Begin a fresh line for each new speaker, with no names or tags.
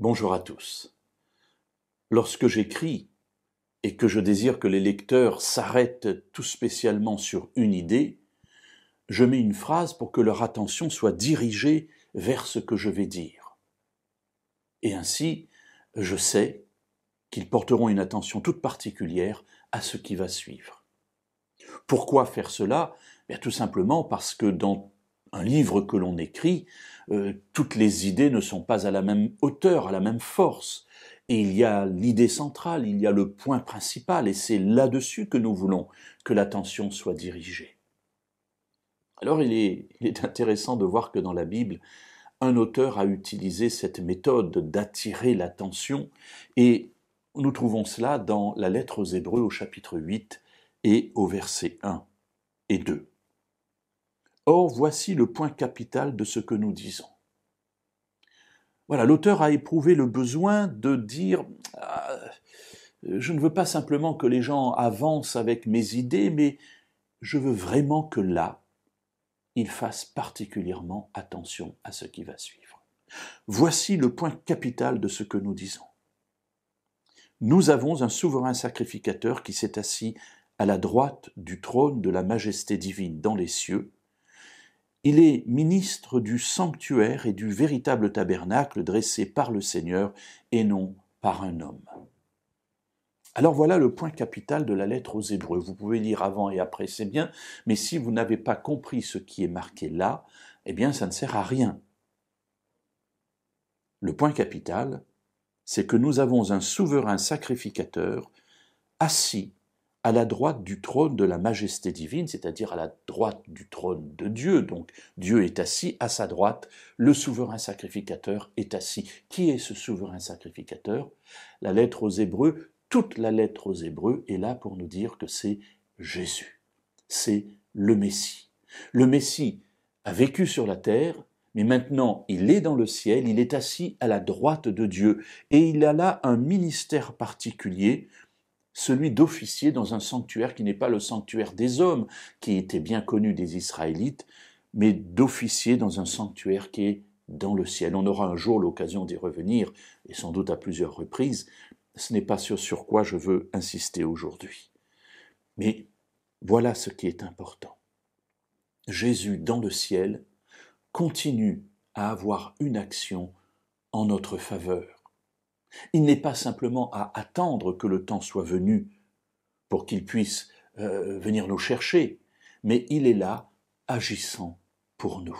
Bonjour à tous. Lorsque j'écris et que je désire que les lecteurs s'arrêtent tout spécialement sur une idée, je mets une phrase pour que leur attention soit dirigée vers ce que je vais dire. Et ainsi, je sais qu'ils porteront une attention toute particulière à ce qui va suivre. Pourquoi faire cela ? Bien, tout simplement parce que dans un livre que l'on écrit, toutes les idées ne sont pas à la même hauteur, à la même force. Et il y a l'idée centrale, il y a le point principal, et c'est là-dessus que nous voulons que l'attention soit dirigée. Alors il est intéressant de voir que dans la Bible, un auteur a utilisé cette méthode d'attirer l'attention, et nous trouvons cela dans la lettre aux Hébreux au chapitre 8 et au verset 1 et 2. Or, voici le point capital de ce que nous disons. Voilà, l'auteur a éprouvé le besoin de dire je ne veux pas simplement que les gens avancent avec mes idées, mais je veux vraiment que là, ils fassent particulièrement attention à ce qui va suivre. Voici le point capital de ce que nous disons. Nous avons un souverain sacrificateur qui s'est assis à la droite du trône de la majesté divine dans les cieux. Il est ministre du sanctuaire et du véritable tabernacle dressé par le Seigneur et non par un homme. Alors voilà le point capital de la lettre aux Hébreux. Vous pouvez lire avant et après, c'est bien, mais si vous n'avez pas compris ce qui est marqué là, eh bien ça ne sert à rien. Le point capital, c'est que nous avons un souverain sacrificateur assis à la droite du trône de la majesté divine, c'est-à-dire à la droite du trône de Dieu. Donc Dieu est assis à sa droite, le souverain sacrificateur est assis. Qui est ce souverain sacrificateur ? La lettre aux Hébreux, toute la lettre aux Hébreux est là pour nous dire que c'est Jésus, c'est le Messie. Le Messie a vécu sur la terre, mais maintenant il est dans le ciel, il est assis à la droite de Dieu, et il a là un ministère particulier, celui d'officier dans un sanctuaire qui n'est pas le sanctuaire des hommes, qui était bien connu des Israélites, mais d'officier dans un sanctuaire qui est dans le ciel. On aura un jour l'occasion d'y revenir, et sans doute à plusieurs reprises. Ce n'est pas sur quoi je veux insister aujourd'hui. Mais voilà ce qui est important. Jésus, dans le ciel, continue à avoir une action en notre faveur. Il n'est pas simplement à attendre que le temps soit venu pour qu'il puisse venir nous chercher, mais il est là, agissant pour nous.